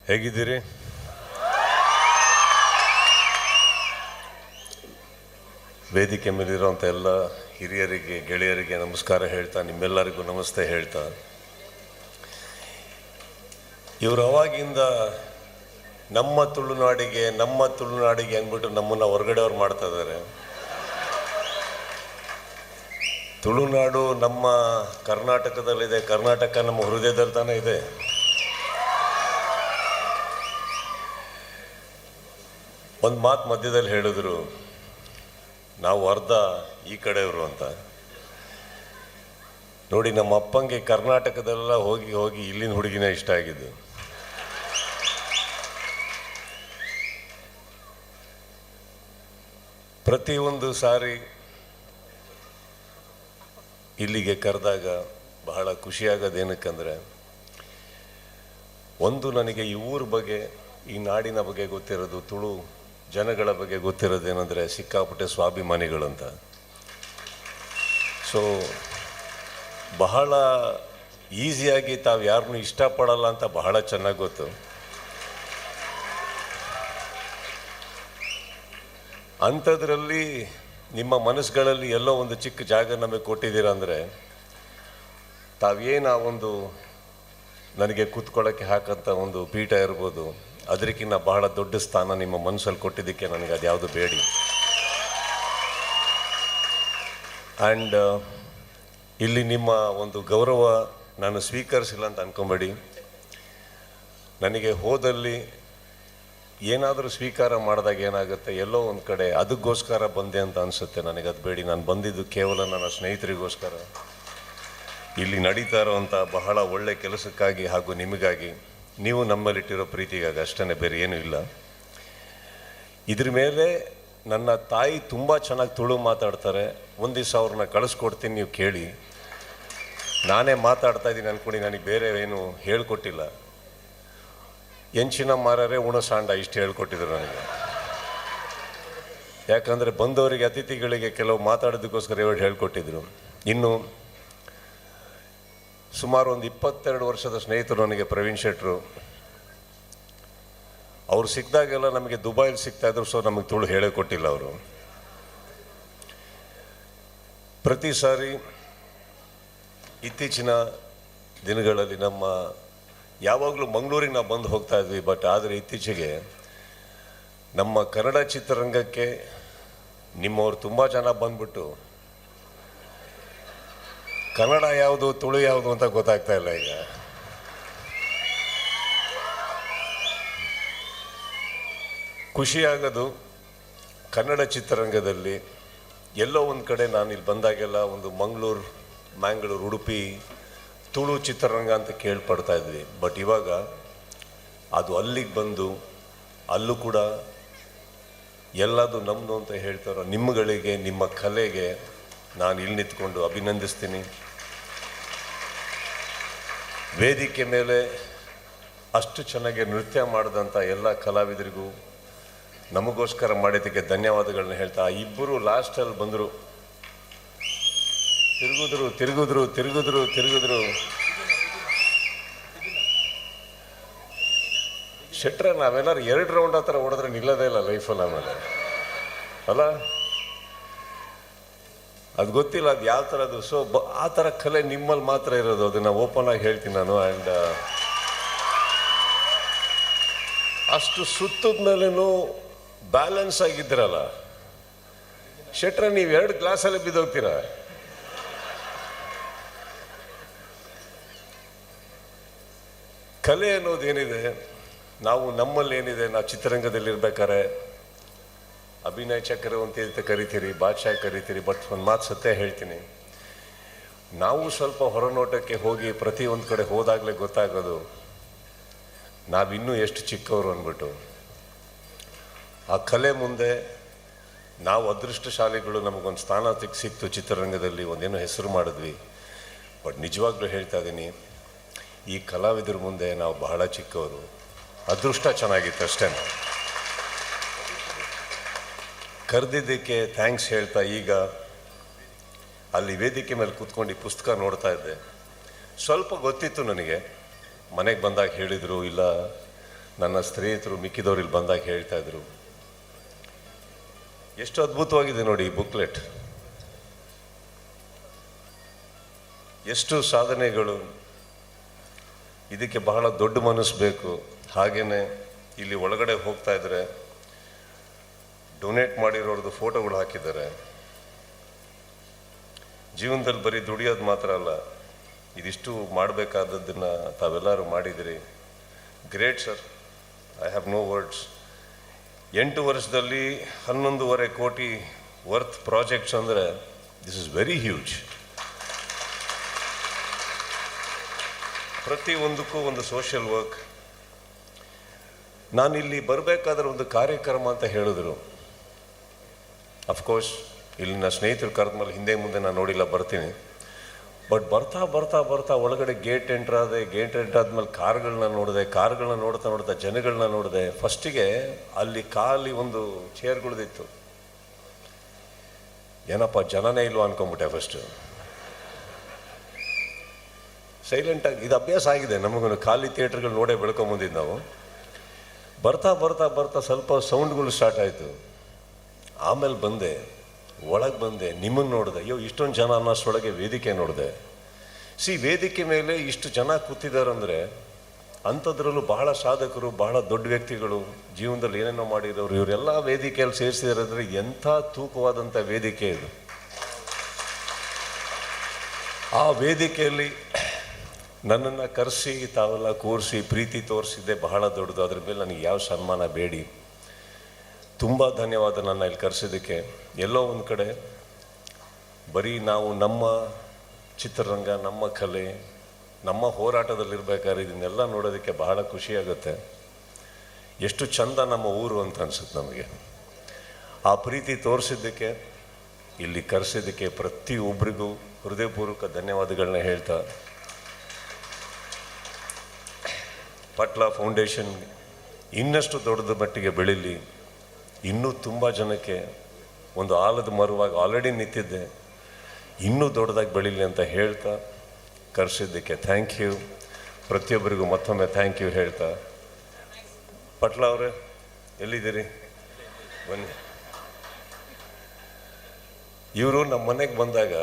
ಹೇಗಿದ್ದೀರಿ? ವೇದಿಕೆ ಮೇಲಿರುವಂಥ ಎಲ್ಲ ಹಿರಿಯರಿಗೆ, ಗೆಳೆಯರಿಗೆ ನಮಸ್ಕಾರ ಹೇಳ್ತಾ, ನಿಮ್ಮೆಲ್ಲರಿಗೂ ನಮಸ್ತೆ ಹೇಳ್ತಾ, ಇವರು ಅವಾಗಿಂದ ನಮ್ಮ ತುಳುನಾಡಿಗೆ ಅಂದ್ಬಿಟ್ಟು ನಮ್ಮನ್ನು ಹೊರಗಡೆಯವ್ರು ಮಾಡ್ತಾ ಇದ್ದಾರೆ. ತುಳುನಾಡು ನಮ್ಮ ಕರ್ನಾಟಕದಲ್ಲಿದೆ, ಕರ್ನಾಟಕ ನಮ್ಮ ಹೃದಯದಲ್ಲಿ ತಾನೇ ಇದೆ. ಒಂದು ಮಾತು ಮಧ್ಯದಲ್ಲಿ ಹೇಳಿದ್ರು, ನಾವು ಅರ್ಧ ಈ ಕಡೆಯವರು ಅಂತ. ನೋಡಿ, ನಮ್ಮ ಅಪ್ಪಂಗೆ ಕರ್ನಾಟಕದೆಲ್ಲ ಹೋಗಿ ಹೋಗಿ ಇಲ್ಲಿನ ಹುಡುಗಿನೇ ಇಷ್ಟ ಆಗಿದ್ದು. ಪ್ರತಿಯೊಂದು ಸಾರಿ ಇಲ್ಲಿಗೆ ಕರೆದಾಗ ಬಹಳ ಖುಷಿಯಾಗೋದೇನಕ್ಕಂದರೆ, ಒಂದು ನನಗೆ ಈ ಊರ ಬಗ್ಗೆ, ಈ ನಾಡಿನ ಬಗ್ಗೆ ಗೊತ್ತಿರೋದು, ತುಳು ಜನಗಳ ಬಗ್ಗೆ ಗೊತ್ತಿರೋದೇನೆಂದರೆ ಸಿಕ್ಕಾಪಟ್ಟೆ ಸ್ವಾಭಿಮಾನಿಗಳಂತ. ಸೊ ಬಹಳ ಈಸಿಯಾಗಿ ತಾವು ಯಾರನ್ನೂ ಇಷ್ಟಪಡಲ್ಲ ಅಂತ ಬಹಳ ಚೆನ್ನಾಗಿ ಗೊತ್ತು. ಅಂಥದ್ರಲ್ಲಿ ನಿಮ್ಮ ಮನಸ್ಸುಗಳಲ್ಲಿ ಎಲ್ಲೋ ಒಂದು ಚಿಕ್ಕ ಜಾಗ ನಮಗೆ ಕೊಟ್ಟಿದ್ದೀರ ಅಂದರೆ, ತಾವೇನು ಆ ಒಂದು ನನಗೆ ಕೂತ್ಕೊಳ್ಳೋಕ್ಕೆ ಹಾಕಂಥ ಒಂದು ಪೀಠ ಇರ್ಬೋದು, ಅದಕ್ಕಿಂತ ಬಹಳ ದೊಡ್ಡ ಸ್ಥಾನ ನಿಮ್ಮ ಮನಸ್ಸಲ್ಲಿ ಕೊಟ್ಟಿದ್ದಕ್ಕೆ ನನಗೆ ಅದು ಯಾವುದು ಬೇಡಿ. ಆ್ಯಂಡ್ ಇಲ್ಲಿ ನಿಮ್ಮ ಒಂದು ಗೌರವ ನಾನು ಸ್ವೀಕರಿಸಿಲ್ಲ ಅಂತ ಅಂದ್ಕೊಂಬೇಡಿ. ನನಗೆ ಹೋದಲ್ಲಿ ಏನಾದರೂ ಸ್ವೀಕಾರ ಮಾಡಿದಾಗ ಏನಾಗುತ್ತೆ, ಎಲ್ಲೋ ಒಂದು ಕಡೆ ಅದಕ್ಕೋಸ್ಕರ ಬಂದೆ ಅಂತ ಅನಿಸುತ್ತೆ. ನನಗೆ ಅದು ಬೇಡಿ. ನಾನು ಬಂದಿದ್ದು ಕೇವಲ ನನ್ನ ಸ್ನೇಹಿತರಿಗೋಸ್ಕರ, ಇಲ್ಲಿ ನಡೀತಾ ಇರೋವಂಥ ಬಹಳ ಒಳ್ಳೆಯ ಕೆಲಸಕ್ಕಾಗಿ ಹಾಗೂ ನಿಮಗಾಗಿ, ನೀವು ನಮ್ಮಲ್ಲಿಟ್ಟಿರೋ ಪ್ರೀತಿಗಾಗಿ, ಅಷ್ಟೇ, ಬೇರೆ ಏನೂ ಇಲ್ಲ. ಇದ್ರ ಮೇಲೆ ನನ್ನ ತಾಯಿ ತುಂಬ ಚೆನ್ನಾಗಿ ತುಳು ಮಾತಾಡ್ತಾರೆ. ಒಂದು ದಿವಸ ಅವ್ರನ್ನ ಕಳಿಸ್ಕೊಡ್ತೀನಿ, ನೀವು ಕೇಳಿ. ನಾನೇ ಮಾತಾಡ್ತಾ ಇದ್ದೀನಿ ಅಂದ್ಕೊಂಡು ನನಗೆ ಬೇರೆ ಏನು ಹೇಳ್ಕೊಟ್ಟಿಲ್ಲ. ಎಂಚಿನ ಮಾರರೆ ಉಣಸಾಂಡ ಇಷ್ಟು ಹೇಳ್ಕೊಟ್ಟಿದ್ರು ನನಗೆ. ಯಾಕಂದರೆ ಬಂದವರಿಗೆ, ಅತಿಥಿಗಳಿಗೆ ಕೆಲವು ಮಾತಾಡೋದಕ್ಕೋಸ್ಕರ ಹೇಳ್ಕೊಟ್ಟಿದ್ರು. ಇನ್ನು ಸುಮಾರು ಒಂದು 22 ವರ್ಷದ ಸ್ನೇಹಿತರು ನನಗೆ, ಪ್ರವೀಣ್ ಶೆಟ್ಟರು. ಅವ್ರು ಸಿಕ್ಕಿದಾಗೆಲ್ಲ ನಮಗೆ ದುಬೈಲಿ ಸಿಗ್ತಾಯಿದ್ರು. ಸೊ ನಮಗೆ ತುಳು ಹೇಳೇ ಕೊಟ್ಟಿಲ್ಲ ಅವರು. ಪ್ರತಿ ಸಾರಿ ಇತ್ತೀಚಿನ ದಿನಗಳಲ್ಲಿ ಯಾವಾಗಲೂ ಮಂಗಳೂರಿಗೆ ನಾವು ಬಂದು ಹೋಗ್ತಾ ಇದ್ವಿ. ಬಟ್ ಆದರೆ ಇತ್ತೀಚೆಗೆ ನಮ್ಮ ಕನ್ನಡ ಚಿತ್ರರಂಗಕ್ಕೆ ನಿಮ್ಮವ್ರು ತುಂಬ ಜನ ಬಂದ್ಬಿಟ್ಟು ಕನ್ನಡ ಯಾವುದು ತುಳು ಯಾವುದು ಅಂತ ಗೊತ್ತಾಗ್ತಾ ಇಲ್ಲ. ಈಗ ಖುಷಿಯಾಗೋದು, ಕನ್ನಡ ಚಿತ್ರರಂಗದಲ್ಲಿ ಎಲ್ಲೋ ಒಂದು ಕಡೆ ನಾನು ಇಲ್ಲಿ ಬಂದಾಗೆಲ್ಲ ಒಂದು ಮ್ಯಾಂಗ್ಳೂರು, ಉಡುಪಿ ತುಳು ಚಿತ್ರರಂಗ ಅಂತ ಕೇಳ್ಪಡ್ತಾ ಇದ್ವಿ. ಬಟ್ ಇವಾಗ ಅದು ಅಲ್ಲಿಗೆ ಬಂದು ಅಲ್ಲೂ ಕೂಡ ಎಲ್ಲದು ನಮ್ಮದು ಅಂತ ಹೇಳ್ತಾರೋ ನಿಮ್ಮಗಳಿಗೆ, ನಿಮ್ಮ ಕಲೆಗೆ ನಾನು ಇಲ್ಲಿ ನಿಂತ್ಕೊಂಡು ಅಭಿನಂದಿಸ್ತೀನಿ. ವೇದಿಕೆ ಮೇಲೆ ಅಷ್ಟು ಚೆನ್ನಾಗಿ ನೃತ್ಯ ಮಾಡಿದಂಥ ಎಲ್ಲ ಕಲಾವಿದರಿಗೂ ನಮಗೋಸ್ಕರ ಮಾಡಿದ್ದಕ್ಕೆ ಧನ್ಯವಾದಗಳನ್ನ ಹೇಳ್ತಾ, ಇಬ್ಬರು ಲಾಸ್ಟಲ್ಲಿ ಬಂದರು, ತಿರುಗಿದ್ರು. ಶೆಟ್ರೆ, ನಾವೆಲ್ಲರೂ 2 ರೌಂಡ್ ಆ ಥರ ಹೊಡೆದ್ರೆ ನಿಲ್ಲೋದೇ ಇಲ್ಲ ಲೈಫಲ್ಲಿ ಆಮೇಲೆ ಅಲ್ಲ. ಅದು ಗೊತ್ತಿಲ್ಲ ಅದು ಯಾವ ಥರದ್ದು. ಸೊ ಆ ಥರ ಕಲೆ ನಿಮ್ಮಲ್ಲಿ ಮಾತ್ರ ಇರೋದು, ಅದನ್ನು ಓಪನ್ ಆಗಿ ಹೇಳ್ತೀನಿ ನಾನು. ಆ್ಯಂಡ್ ಅಷ್ಟು ಸುತ್ತದ ಮೇಲೇನೂ ಬ್ಯಾಲೆನ್ಸ್ ಆಗಿದ್ದೀರಲ್ಲ ಶೆಟ್ರೆ, ನೀವು 2 ಗ್ಲಾಸಲ್ಲಿ ಬಿದ್ದೋಗ್ತೀರ. ಕಲೆ ಅನ್ನೋದೇನಿದೆ, ನಮ್ಮಲ್ಲಿ ಏನಿದೆ, ನಾವು ಚಿತ್ರರಂಗದಲ್ಲಿರ್ಬೇಕಾದ್ರೆ ಅಭಿನಯ ಚಕ್ರವರ್ತಿ ಅಂತ ಕರಿತೀರಿ, ಬಾದ್ಶಾ ಕರಿತೀರಿ. ಬಟ್ ಒಂದು ಮಾತು ಸತ್ಯ ಹೇಳ್ತೀನಿ, ನಾವು ಸ್ವಲ್ಪ ಹೊರನೋಟಕ್ಕೆ ಹೋಗಿ ಪ್ರತಿಯೊಂದು ಕಡೆ ಹೋದಾಗಲೇ ಗೊತ್ತಾಗೋದು ನಾವಿನ್ನೂ ಎಷ್ಟು ಚಿಕ್ಕವರು ಅಂದ್ಬಿಟ್ಟು. ಆ ಕಲೆ ಮುಂದೆ ನಾವು ಅದೃಷ್ಟಶಾಲಿಗಳು, ನಮಗೊಂದು ಸ್ಥಾನ ಸಿಕ್ತು ಚಿತ್ರರಂಗದಲ್ಲಿ, ಒಂದೇನೋ ಹೆಸರು ಮಾಡಿದ್ವಿ. ಬಟ್ ನಿಜವಾಗ್ಲೂ ಹೇಳ್ತಾ ಇದ್ದೀನಿ, ಈ ಕಲಾವಿದರ ಮುಂದೆ ನಾವು ಬಹಳ ಚಿಕ್ಕವರು. ಅದೃಷ್ಟ ಚೆನ್ನಾಗಿತ್ತು ಅಷ್ಟೇ. ಕರೆದಿದ್ದಕ್ಕೆ ಥ್ಯಾಂಕ್ಸ್ ಹೇಳ್ತಾ, ಈಗ ಅಲ್ಲಿ ವೇದಿಕೆ ಮೇಲೆ ಕೂತ್ಕೊಂಡು ಈ ಪುಸ್ತಕ ನೋಡ್ತಾ ಇದ್ದೆ. ಸ್ವಲ್ಪ ಗೊತ್ತಿತ್ತು ನನಗೆ, ಮನೆಗೆ ಬಂದಾಗ ಹೇಳಿದರು, ಇಲ್ಲ ನನ್ನ ಸ್ನೇಹಿತರು ಮಿಕ್ಕಿದವ್ರು ಇಲ್ಲಿ ಬಂದಾಗ ಹೇಳ್ತಾ ಇದ್ರು, ಎಷ್ಟು ಅದ್ಭುತವಾಗಿದೆ ನೋಡಿ ಈ ಬುಕ್ಲೆಟ್, ಎಷ್ಟು ಸಾಧನೆಗಳು, ಇದಕ್ಕೆ ಬಹಳ ದೊಡ್ಡ ಮನಸ್ಸು ಬೇಕು. ಹಾಗೇನೆ ಇಲ್ಲಿ ಒಳಗಡೆ ಹೋಗ್ತಾ ಇದ್ರೆ ಡೊನೇಟ್ ಮಾಡಿರೋರ್ದು ಫೋಟೋಗಳು ಹಾಕಿದ್ದಾರೆ. ಜೀವನದಲ್ಲಿ ಬರೀ ದುಡಿಯೋದು ಮಾತ್ರ ಅಲ್ಲ, ಇದಿಷ್ಟು ಮಾಡಬೇಕಾದದ್ದನ್ನ ತಾವೆಲ್ಲರೂ ಮಾಡಿದಿರಿ. Great sir, I have no words. 8 ವರ್ಷದಲ್ಲಿ 11.5 ಕೋಟಿ ವರ್ತ್ ಪ್ರಾಜೆಕ್ಟ್ಸ್ ಅಂದರೆ ದಿಸ್ ಇಸ್ ವೆರಿ ಹ್ಯೂಜ್. ಪ್ರತಿಯೊಂದಕ್ಕೂ ಒಂದು ಸೋಷಿಯಲ್ ವರ್ಕ್. ನಾನಿಲ್ಲಿ ಬರಬೇಕಾದ್ರೆ ಒಂದು ಕಾರ್ಯಕ್ರಮ ಅಂತ ಹೇಳಿದ್ರು. ಅಫ್ಕೋರ್ಸ್ ಇಲ್ಲಿನ ಸ್ನೇಹಿತರು ಕರೆದ ಮೇಲೆ ಹಿಂದೆ ಮುಂದೆ ನಾನು ನೋಡಿಲ್ಲ, ಬರ್ತೀನಿ. ಬಟ್ ಬರ್ತಾ ಬರ್ತಾ ಬರ್ತಾ ಒಳಗಡೆ ಗೇಟ್ ಎಂಟ್ರ್ ಆದ್ಮೇಲೆ ಕಾರ್ಗಳನ್ನ ನೋಡ್ತಾ ಜನಗಳನ್ನ ನೋಡಿದೆ. ಫಸ್ಟಿಗೆ ಅಲ್ಲಿ ಖಾಲಿ ಒಂದು ಚೇರ್ಗಳದಿತ್ತು. ಏನಪ್ಪ ಜನನೇ ಇಲ್ವಾ ಅನ್ಕೊಂಬಿಟ್ಟೆ ಫಸ್ಟು. ಸೈಲೆಂಟಾಗಿ ಇದು ಅಭ್ಯಾಸ ಆಗಿದೆ ನಮಗೂ, ಖಾಲಿ ಥಿಯೇಟ್ರ್ಗಳು ನೋಡೇ ಬೆಳ್ಕೊಂಬಂದಿದ್ದು ನಾವು. ಬರ್ತಾ ಬರ್ತಾ ಬರ್ತಾ ಸ್ವಲ್ಪ ಸೌಂಡ್ಗಳು ಸ್ಟಾರ್ಟ್ ಆಯಿತು. ಆಮೇಲೆ ಒಳಗೆ ಬಂದೆ, ನಿಮ್ಮನ್ನು ನೋಡಿದೆ. ಅಯ್ಯೋ ಇಷ್ಟೊಂದು ಜನ ಅನ್ನೋಷ್ಟೊಳಗೆ ವೇದಿಕೆ ನೋಡಿದೆ. ವೇದಿಕೆ ಮೇಲೆ ಇಷ್ಟು ಜನ ಕೂತಿದ್ದಾರಂದರೆ ಅಂಥದ್ರಲ್ಲೂ ಬಹಳ ಸಾಧಕರು, ಬಹಳ ದೊಡ್ಡ ವ್ಯಕ್ತಿಗಳು, ಜೀವನದಲ್ಲಿ ಏನೇನೋ ಮಾಡಿರೋರು, ಇವರೆಲ್ಲ ವೇದಿಕೆಯಲ್ಲಿ ಸೇರಿಸಿದ್ದಾರೆ ಅಂದರೆ ಎಂಥ ತೂಕವಾದಂಥ ವೇದಿಕೆ ಇದು. ಆ ವೇದಿಕೆಯಲ್ಲಿ ನನ್ನನ್ನು ಕರೆಸಿ ತಾವೆಲ್ಲ ಕೂರಿಸಿ ಪ್ರೀತಿ ತೋರಿಸಿದ್ದೆ ಬಹಳ ದೊಡ್ಡದು. ಅದ್ರ ಮೇಲೆ ನನಗೆ ಯಾವ ಸನ್ಮಾನ ಬೇಡಿ. ತುಂಬ ಧನ್ಯವಾದ ನನ್ನ ಇಲ್ಲಿ ಕರೆಸಿದ್ದಕ್ಕೆ. ಎಲ್ಲೋ ಒಂದು ಕಡೆ ಬರೀ ನಾವು ನಮ್ಮ ಚಿತ್ರರಂಗ, ನಮ್ಮ ಕಲೆ, ನಮ್ಮ ಹೋರಾಟದಲ್ಲಿರ್ಬೇಕಾದ್ರೆ ಇದನ್ನೆಲ್ಲ ನೋಡೋದಕ್ಕೆ ಬಹಳ ಖುಷಿಯಾಗುತ್ತೆ. ಎಷ್ಟು ಚಂದ ನಮ್ಮ ಊರು ಅಂತ ಅನ್ಸುತ್ತೆ ನಮಗೆ. ಆ ಪ್ರೀತಿ ತೋರಿಸಿದ್ದಕ್ಕೆ, ಇಲ್ಲಿ ಕರೆಸಿದ್ದಕ್ಕೆ ಪ್ರತಿಯೊಬ್ಬರಿಗೂ ಹೃದಯಪೂರ್ವಕ ಧನ್ಯವಾದಗಳನ್ನ ಹೇಳ್ತಾ, ಪಟ್ಲ ಫೌಂಡೇಶನ್ ಇನ್ನಷ್ಟು ದೊಡ್ಡದ ಮಟ್ಟಿಗೆ ಬೆಳೀಲಿ, ಇನ್ನೂ ತುಂಬ ಜನಕ್ಕೆ ಒಂದು ಆಲದ ಮರವಾಗಿ ಆಲ್ರೆಡಿ ನಿಂತಿದ್ದೆ, ಇನ್ನೂ ದೊಡ್ಡದಾಗಿ ಬೆಳೀಲಿ ಅಂತ ಹೇಳ್ತಾ ಕರೆಸಿದ್ದಕ್ಕೆ ಥ್ಯಾಂಕ್ ಯು. ಪ್ರತಿಯೊಬ್ಬರಿಗೂ ಮತ್ತೊಮ್ಮೆ ಥ್ಯಾಂಕ್ ಯು ಹೇಳ್ತಾ, ಪಟ್ಲ ಅವರೇ ಎಲ್ಲಿದ್ದೀರಿ? ಬನ್ನಿ. ಇವರು ನಮ್ಮ ಮನೆಗೆ ಬಂದಾಗ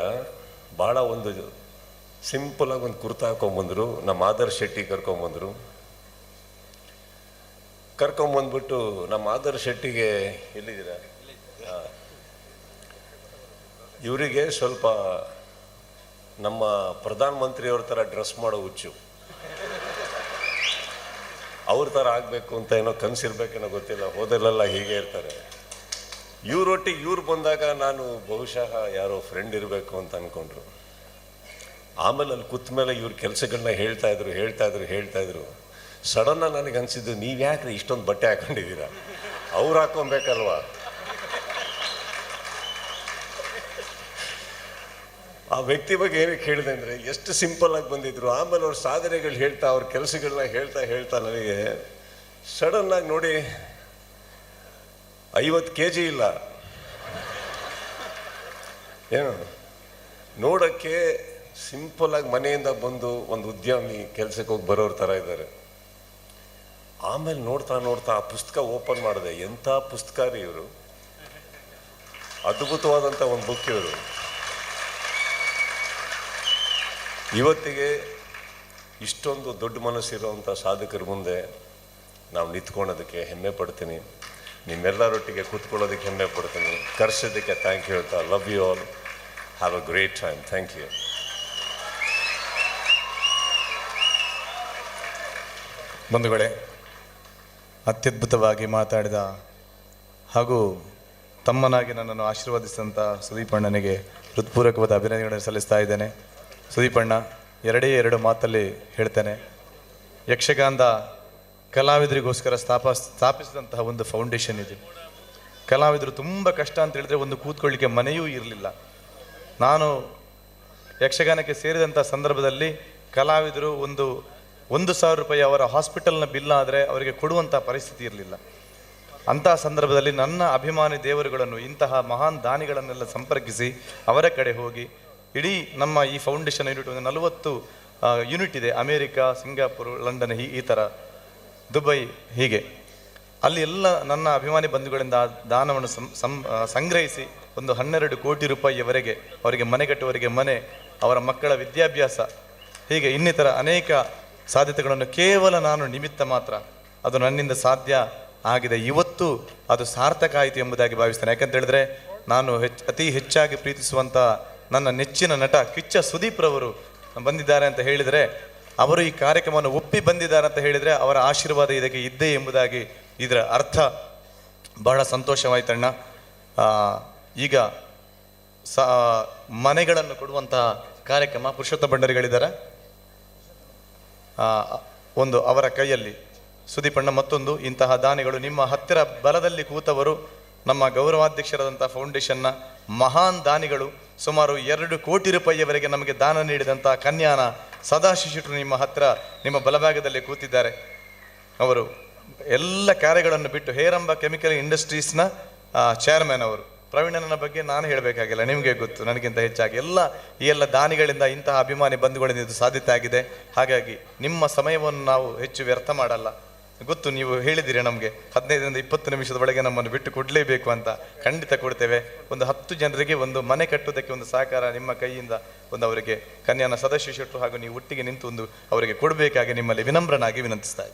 ಭಾಳ ಒಂದು ಸಿಂಪಲಾಗಿ ಒಂದು ಕುರ್ತಾ ಹಾಕೊಂಬಂದರು. ನಮ್ಮ ಆದರ್ಶ್ ಶೆಟ್ಟಿ ಕರ್ಕೊಂಬಂದ್ಬಿಟ್ಟು ನಮ್ಮ ಆದರ್ಶ್ ಶೆಟ್ಟಿಗೆ ಎಲ್ಲಿದ್ದೀರಾ, ಇವರಿಗೆ ಸ್ವಲ್ಪ ನಮ್ಮ ಪ್ರಧಾನ ಮಂತ್ರಿಯವ್ರ ಥರ ಡ್ರೆಸ್ ಮಾಡೋ ಹುಚ್ಚು. ಅವ್ರ ಥರ ಆಗಬೇಕು ಅಂತ ಏನೋ ಕನಸಿರ್ಬೇಕೇನೋ ಗೊತ್ತಿಲ್ಲ, ಹೋದಲ್ಲೆಲ್ಲ ಹೀಗೆ ಇರ್ತಾರೆ. ಇವರೊಟ್ಟಿಗೆ ಇವ್ರು ಬಂದಾಗ ನಾನು ಬಹುಶಃ ಯಾರೋ ಫ್ರೆಂಡ್ ಇರಬೇಕು ಅಂತ ಅಂದ್ಕೊಂಡ್ರು. ಆಮೇಲೆ ಅಲ್ಲಿ ಕೂತ ಮೇಲೆ ಇವ್ರ ಕೆಲಸಗಳನ್ನ ಹೇಳ್ತಾ ಇದ್ರು. ಸಡನ್ನಾಗಿ ನನಗೆ ಅನಿಸಿದ್ದು, ನೀವು ಯಾಕ್ರಿ ಇಷ್ಟೊಂದು ಬಟ್ಟೆ ಹಾಕೊಂಡಿದ್ದೀರಾ, ಅವ್ರು ಹಾಕೊಬೇಕಲ್ವಾ? ಆ ವ್ಯಕ್ತಿ ಬಗ್ಗೆ ಏನಕ್ಕೆ ಹೇಳಿದೆ ಅಂದರೆ, ಎಷ್ಟು ಸಿಂಪಲ್ ಆಗಿ ಬಂದಿದ್ರು. ಆಮೇಲೆ ಅವ್ರ ಸಾಧನೆಗಳು ಹೇಳ್ತಾ, ಅವ್ರ ಕೆಲಸಗಳನ್ನ ಹೇಳ್ತಾ ನನಗೆ ಸಡನ್ನಾಗಿ ನೋಡಿ 50 kg ಇಲ್ಲ, ಏನು ನೋಡೋಕ್ಕೆ ಸಿಂಪಲಾಗಿ ಮನೆಯಿಂದ ಬಂದು ಒಂದು ಉದ್ಯಮಿ ಕೆಲಸಕ್ಕೆ ಹೋಗಿ ಬರೋರ ಥರ ಇದ್ದಾರೆ. ಆಮೇಲೆ ನೋಡ್ತಾ ಆ ಪುಸ್ತಕ ಓಪನ್ ಮಾಡಿದೆ. ಎಂಥ ಪುಸ್ತಕ ರೀ ಇವರು, ಅದ್ಭುತವಾದಂಥ ಒಂದು ಬುಕ್ ಇವರು. ಇವತ್ತಿಗೆ ಇಷ್ಟೊಂದು ದೊಡ್ಡ ಮನಸ್ಸಿರುವಂಥ ಸಾಧಕರ ಮುಂದೆ ನಾವು ನಿಂತ್ಕೊಳ್ಳೋದಕ್ಕೆ ಹೆಮ್ಮೆ ಪಡ್ತೀನಿ. ನಿಮ್ಮೆಲ್ಲರೊಟ್ಟಿಗೆ ಕೂತ್ಕೊಳ್ಳೋದಕ್ಕೆ ಹೆಮ್ಮೆ ಪಡ್ತೀನಿ. ಕರೆಸೋದಕ್ಕೆ ಥ್ಯಾಂಕ್ ಯು ಹೇಳ್ತಾ, love you all, have a great time. Thank you. ಬಂಧುಗಳೇ, ಅತ್ಯದ್ಭುತವಾಗಿ ಮಾತಾಡಿದ ಹಾಗೂ ತಮ್ಮನಾಗಿ ನನ್ನನ್ನು ಆಶೀರ್ವದಿಸಿದಂಥ ಸುದೀಪಣ್ಣನಿಗೆ ಹೃತ್ಪೂರ್ವಕವಾದ ಅಭಿನಂದನೆಗಳನ್ನು ಸಲ್ಲಿಸ್ತಾ ಇದ್ದೇನೆ. ಸುದೀಪಣ್ಣ, 2 ಮಾತಲ್ಲಿ ಹೇಳ್ತೇನೆ. ಯಕ್ಷಗಾನದ ಕಲಾವಿದರಿಗೋಸ್ಕರ ಸ್ಥಾಪಿಸಿದಂತಹ ಒಂದು ಫೌಂಡೇಶನ್ ಇದೆ. ಕಲಾವಿದರು ತುಂಬ ಕಷ್ಟ ಅಂತ ಹೇಳಿದ್ರೆ ಒಂದು ಕೂತ್ಕೊಳ್ಳಿಕ್ಕೆ ಮನೆಯೂ ಇರಲಿಲ್ಲ. ನಾನು ಯಕ್ಷಗಾನಕ್ಕೆ ಸೇರಿದಂಥ ಸಂದರ್ಭದಲ್ಲಿ ಕಲಾವಿದರು 1,000 ರೂಪಾಯಿ ಅವರ ಹಾಸ್ಪಿಟಲ್ನ ಬಿಲ್ ಆದರೆ ಅವರಿಗೆ ಕೊಡುವಂಥ ಪರಿಸ್ಥಿತಿ ಇರಲಿಲ್ಲ. ಅಂತಹ ಸಂದರ್ಭದಲ್ಲಿ ನನ್ನ ಅಭಿಮಾನಿ ದೇವರುಗಳನ್ನು, ಇಂತಹ ಮಹಾನ್ ದಾನಿಗಳನ್ನೆಲ್ಲ ಸಂಪರ್ಕಿಸಿ ಅವರ ಕಡೆ ಹೋಗಿ ಇಡೀ ನಮ್ಮ ಈ ಫೌಂಡೇಶನ್ ಯೂನಿಟ್ ಒಂದು 40 ಯೂನಿಟ್ ಇದೆ. ಅಮೇರಿಕಾ, ಸಿಂಗಾಪುರ್, ಲಂಡನ್ ಈ ಥರ ದುಬೈ, ಹೀಗೆ ಅಲ್ಲಿ ಎಲ್ಲ ನನ್ನ ಅಭಿಮಾನಿ ಬಂಧುಗಳಿಂದ ಆ ದಾನವನ್ನು ಸಂಗ್ರಹಿಸಿ ಒಂದು 12 ಕೋಟಿ ರೂಪಾಯಿಯವರೆಗೆ ಅವರಿಗೆ ಮನೆ ಕಟ್ಟುವವರಿಗೆ ಮನೆ, ಅವರ ಮಕ್ಕಳ ವಿದ್ಯಾಭ್ಯಾಸ, ಹೀಗೆ ಇನ್ನಿತರ ಅನೇಕ ಸಾಧ್ಯತೆಗಳನ್ನು ಕೇವಲ ನಾನು ನಿಮಿತ್ತ ಮಾತ್ರ ಅದು ನನ್ನಿಂದ ಸಾಧ್ಯ ಆಗಿದೆ. ಇವತ್ತು ಅದು ಸಾರ್ಥಕ ಆಯಿತು ಎಂಬುದಾಗಿ ಭಾವಿಸ್ತೇನೆ. ಯಾಕಂತ ಹೇಳಿದ್ರೆ ನಾನು ಅತಿ ಹೆಚ್ಚಾಗಿ ಪ್ರೀತಿಸುವಂಥ ನನ್ನ ನೆಚ್ಚಿನ ನಟ ಕಿಚ್ಚ ಸುದೀಪ್ ರವರು ಬಂದಿದ್ದಾರೆ ಅಂತ ಹೇಳಿದರೆ, ಅವರು ಈ ಕಾರ್ಯಕ್ರಮವನ್ನು ಒಪ್ಪಿ ಬಂದಿದ್ದಾರೆ ಅಂತ ಹೇಳಿದರೆ ಅವರ ಆಶೀರ್ವಾದ ಇದಕ್ಕೆ ಇದ್ದೇ ಎಂಬುದಾಗಿ ಇದರ ಅರ್ಥ. ಬಹಳ ಸಂತೋಷವಾಯ್ತಣ್ಣ. ಈಗ ಮನೆಗಳನ್ನು ಕೊಡುವಂತಹ ಕಾರ್ಯಕ್ರಮ ಪುರುಷೋತ್ತಮ ಭಂಡಾರಿಗಳಿದ್ದಾರೆ, ಒಂದು ಅವರ ಕೈಯಲ್ಲಿ ಸುದೀಪಣ್ಣ, ಮತ್ತೊಂದು ಇಂತಹ ದಾನಿಗಳು ನಿಮ್ಮ ಹತ್ತಿರ ಬಲದಲ್ಲಿ ಕೂತವರು ನಮ್ಮ ಗೌರವಾಧ್ಯಕ್ಷರಾದಂಥ ಫೌಂಡೇಶನ್ನ ಮಹಾನ್ ದಾನಿಗಳು, ಸುಮಾರು 2 ಕೋಟಿ ರೂಪಾಯಿಯವರೆಗೆ ನಮಗೆ ದಾನ ನೀಡಿದಂಥ ಕನ್ಯಾನ ಸದಾಶಿಶುಟ್ರು ನಿಮ್ಮ ಹತ್ತಿರ ನಿಮ್ಮ ಬಲಭಾಗದಲ್ಲಿ ಕೂತಿದ್ದಾರೆ. ಅವರು ಎಲ್ಲ ಕಾರ್ಯಗಳನ್ನು ಬಿಟ್ಟು ಹೇರಂಬ ಕೆಮಿಕಲ್ ಇಂಡಸ್ಟ್ರೀಸ್ನ ಚೇರ್ಮನ್ ಅವರು. ಪ್ರವೀಣನ ಬಗ್ಗೆ ನಾನು ಹೇಳಬೇಕಾಗಿಲ್ಲ, ನಿಮಗೆ ಗೊತ್ತು ನನಗಿಂತ ಹೆಚ್ಚಾಗಿ. ಈ ಎಲ್ಲ ದಾನಿಗಳಿಂದ, ಇಂತಹ ಅಭಿಮಾನಿ ಬಂಧುಗಳಿಂದ ಇದು ಸಾಧ್ಯತೆ ಆಗಿದೆ. ಹಾಗಾಗಿ ನಿಮ್ಮ ಸಮಯವನ್ನು ನಾವು ಹೆಚ್ಚು ವ್ಯರ್ಥ ಮಾಡಲ್ಲ. ಗೊತ್ತು, ನೀವು ಹೇಳಿದ್ದೀರಿ ನಮಗೆ 15ರಿಂದ 20 ನಿಮಿಷದ ಒಳಗೆ ನಮ್ಮನ್ನು ಬಿಟ್ಟು ಕೊಡಲೇಬೇಕು ಅಂತ. ಖಂಡಿತ ಕೊಡ್ತೇವೆ. ಒಂದು 10 ಜನರಿಗೆ ಒಂದು ಮನೆ ಕಟ್ಟುವುದಕ್ಕೆ ಒಂದು ಸಹಕಾರ ನಿಮ್ಮ ಕೈಯಿಂದ ಒಂದು ಅವರಿಗೆ ಕನ್ಯಾನ ಸದಾಶಿವ ಶೆಟ್ಟರು ಹಾಗೂ ನೀವು ಒಟ್ಟಿಗೆ ನಿಂತು ಒಂದು ಅವರಿಗೆ ಕೊಡಬೇಕಾಗಿ ನಿಮ್ಮಲ್ಲಿ ವಿನಮ್ರನಾಗಿ ವಿನಂತಿಸ್ತಾ ಇದ್ದೀನಿ.